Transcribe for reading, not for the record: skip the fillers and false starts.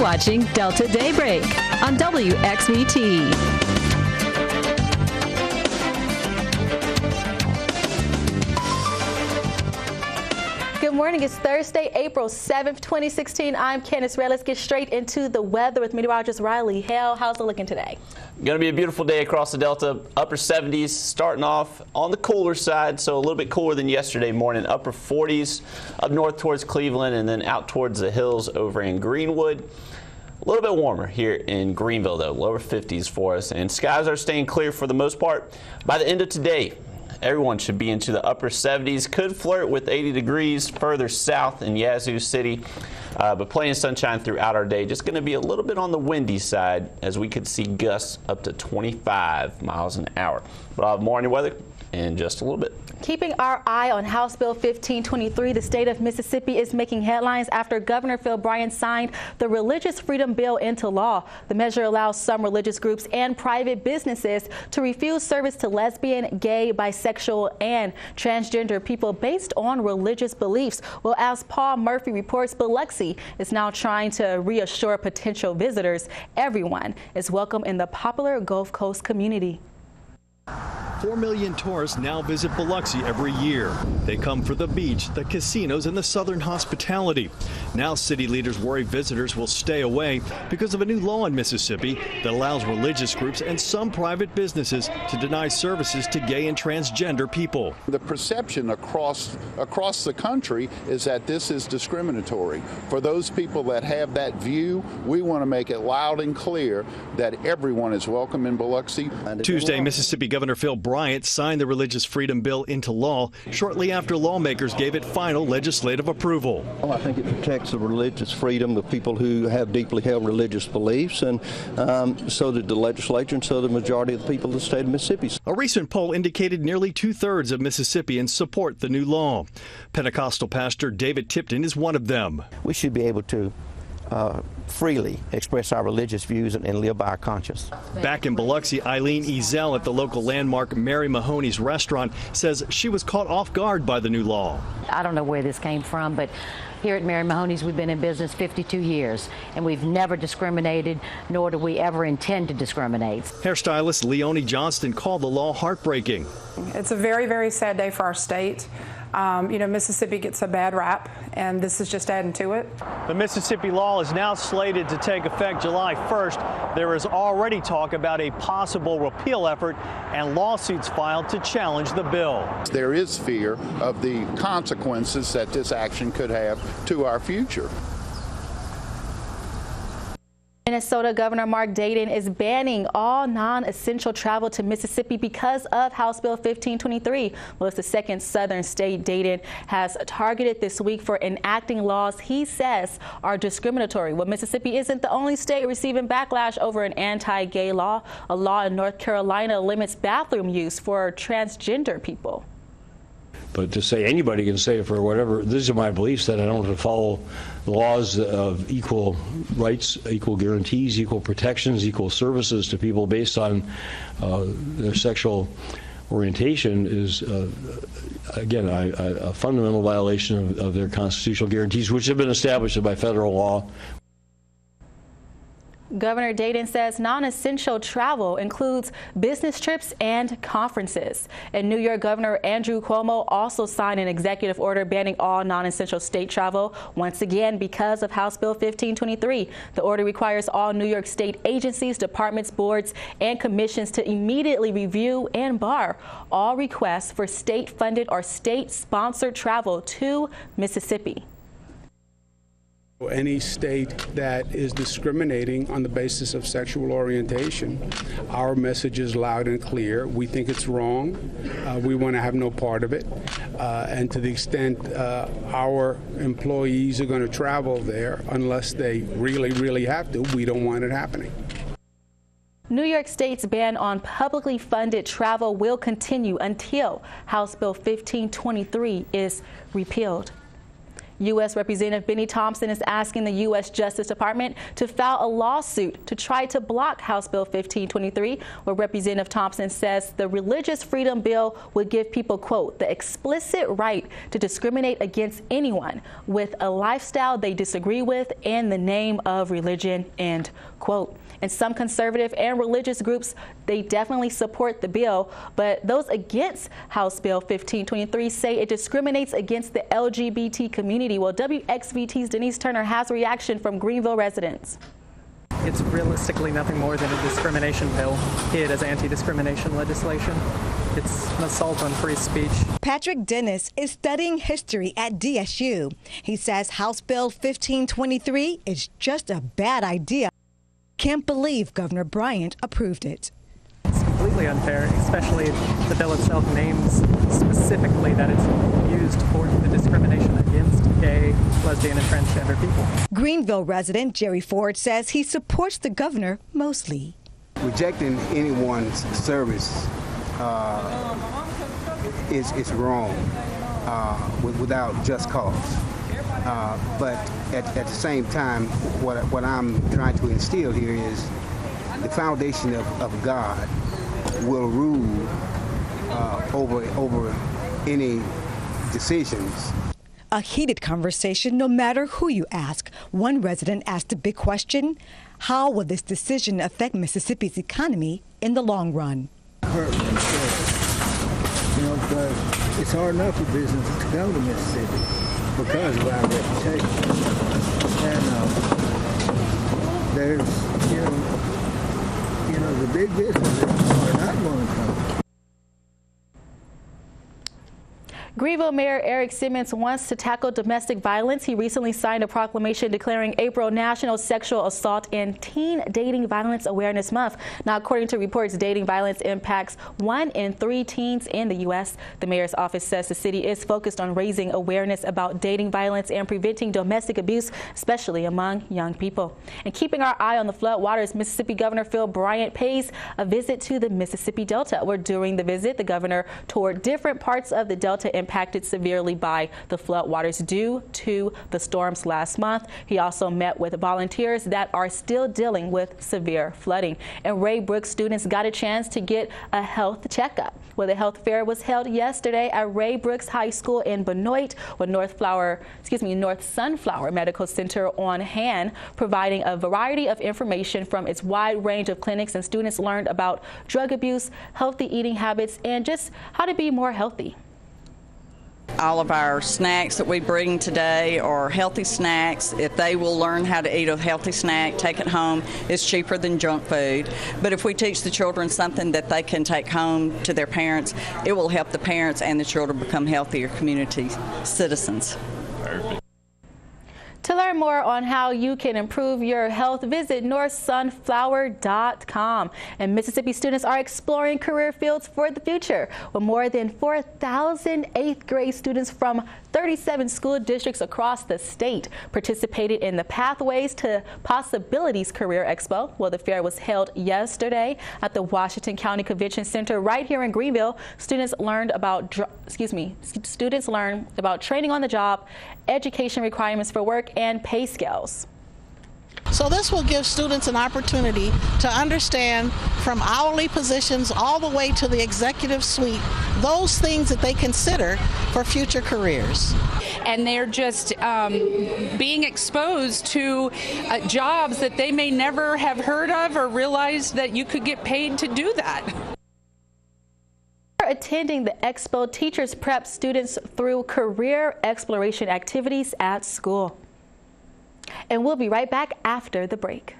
watching Delta Daybreak on WXVT. Good morning. It's Thursday, April 7th, 2016. I'm Candace Ray. Let's get straight into the weather with meteorologist Riley Hale. How's it looking today? Going to be a beautiful day across the Delta. Upper 70s, starting off on the cooler side, so a little bit cooler than yesterday morning. Upper 40s up north towards Cleveland and then out towards the hills over in Greenwood. A little bit warmer here in Greenville, though. Lower 50s for us, and skies are staying clear for the most part. By the end of today, everyone should be into the upper 70s. Could flirt with 80 degrees further south in Yazoo City, but plenty of sunshine throughout our day. Just going to be a little bit on the windy side as we could see gusts up to 25 miles an hour. But I'll have more on your weather in just a little bit. Keeping our eye on House Bill 1523, the state of Mississippi is making headlines after Governor Bryant signed the Religious Freedom Bill into law. The measure allows some religious groups and private businesses to refuse service to lesbian, gay, bisexual, and transgender people based on religious beliefs. Well, as Paul Murphy reports, BILOXI is now trying to reassure potential visitors everyone is welcome in the popular Gulf Coast community. 4 million tourists now visit Biloxi every year. They come for the beach, the casinos, and the southern hospitality. Now city leaders worry visitors will stay away because of a new law in Mississippi that allows religious groups and some private businesses to deny services to gay and transgender people. The perception across the country is that this is discriminatory. For those people that have that view, we want to make it loud and clear that everyone is welcome in Biloxi. Tuesday, Mississippi Governor Bryant signed the Religious Freedom Bill into law shortly after lawmakers gave it final legislative approval. Well, I think it protects the religious freedom of people who have deeply held religious beliefs, and so did the legislature, and so the majority of the people of the state of Mississippi. A recent poll indicated nearly 2/3 of Mississippians support the new law. Pentecostal pastor David Tipton is one of them. We should be able to freely express our religious views and live by our conscience. Back in Biloxi, Eileen Ezel at the local landmark Mary Mahoney's restaurant says she was caught off guard by the new law. I don't know where this came from, but here at Mary Mahoney's we've been in business 52 years, and we've never discriminated, nor do we ever intend to discriminate. Hairstylist Leonie Johnston called the law heartbreaking. It's a very, very sad day for our state. Mississippi gets a bad rap, and this is just adding to it. The Mississippi law is now slated to take effect July 1st. There is already talk about a possible repeal effort and lawsuits filed to challenge the bill. There is fear of the consequences that this action could have to our future. Minnesota Governor Mark Dayton is banning all non-essential travel to Mississippi because of House Bill 1523. Well, it's the second southern state Dayton has targeted this week for enacting laws he says are discriminatory. Well, Mississippi isn't the only state receiving backlash over an anti-gay law. A law in North Carolina limits bathroom use for transgender people. But to say anybody can say it for whatever, these are my beliefs, that I don't have to follow the laws of equal rights, equal guarantees, equal protections, equal services to people based on their sexual orientation is, again, a fundamental violation of their constitutional guarantees, which have been established by federal law. Governor Dayton says non-essential travel includes business trips and conferences. And New York Governor Andrew Cuomo also signed an executive order banning all non-essential state travel, once again because of House Bill 1523. The order requires all New York state agencies, departments, boards, and commissions to immediately review and bar all requests for state-funded or state-sponsored travel to Mississippi. Any state that is discriminating on the basis of sexual orientation, our message is loud and clear. We think it's wrong. We want to have no part of it. And to the extent our employees are going to travel there, unless they really, really have to, we don't want it happening. New York State's ban on publicly funded travel will continue until House Bill 1523 is repealed. U.S. Representative Benny Thompson is asking the U.S. Justice Department to file a lawsuit to try to block House Bill 1523, where Representative Thompson says the religious freedom bill would give people, quote, the explicit right to discriminate against anyone with a lifestyle they disagree with in the name of religion, end quote. And some conservative and religious groups, they definitely support the bill, but those against House Bill 1523 say it discriminates against the LGBT community. Well, WXVT's Denise Turner has a reaction from Greenville residents. It's realistically nothing more than a discrimination bill hid as anti-discrimination legislation. It's an assault on free speech. Patrick Dennis is studying history at DSU. He says House Bill 1523 is just a bad idea. Can't believe Governor Bryant approved it. It's completely unfair, especially the bill itself names specifically that it's used for the discrimination against gay, lesbian, and transgender people. Greenville resident Jerry Ford says he supports the governor mostly. Rejecting anyone's service is wrong without just cause. But at the same time, what I'm trying to instill here is the foundation of God will rule over any decisions. A heated conversation no matter who you ask. One resident asked a big question: how will this decision affect Mississippi's economy in the long run? It's hard enough for business to come to Mississippi because of our reputation. And there's, the big businesses are not going to come. Greenville Mayor Eric Simmons wants to tackle domestic violence. He recently signed a proclamation declaring April National Sexual Assault and Teen Dating Violence Awareness Month. Now, according to reports, dating violence impacts 1 in 3 teens in the U.S. The mayor's office says the city is focused on raising awareness about dating violence and preventing domestic abuse, especially among young people. And keeping our eye on the floodwaters, Mississippi Governor Phil Bryant pays a visit to the Mississippi Delta, where during the visit, the governor toured different parts of the Delta impacted severely by the floodwaters due to the storms last month. He also met with volunteers that are still dealing with severe flooding. And Ray Brooks students got a chance to get a health checkup. Well, the health fair was held yesterday at Ray Brooks High School in Benoit, with North Sunflower Medical Center on hand, providing a variety of information from its wide range of clinics, and students learned about drug abuse, healthy eating habits, and just how to be more healthy. All of our snacks that we bring today are healthy snacks. If they will learn how to eat a healthy snack, take it home, it's cheaper than junk food. But if we teach the children something that they can take home to their parents, it will help the parents and the children become healthier community citizens. Perfect. To learn more on how you can improve your health, visit northsunflower.com. And Mississippi students are exploring career fields for the future, with more than 4,000 8th grade students from 37 school districts across the state participated in the Pathways to Possibilities Career Expo. Well, the fair was held yesterday at the Washington County Convention Center right here in Greenville. Students learned about training on the job, education requirements for work, and pay scales. So this will give students an opportunity to understand from hourly positions all the way to the executive suite, those things that they consider for future careers. And they're just being exposed to jobs that they may never have heard of or realized that you could get paid to do that. Attending the expo, teachers prep students through career exploration activities at school. And we'll be right back after the break.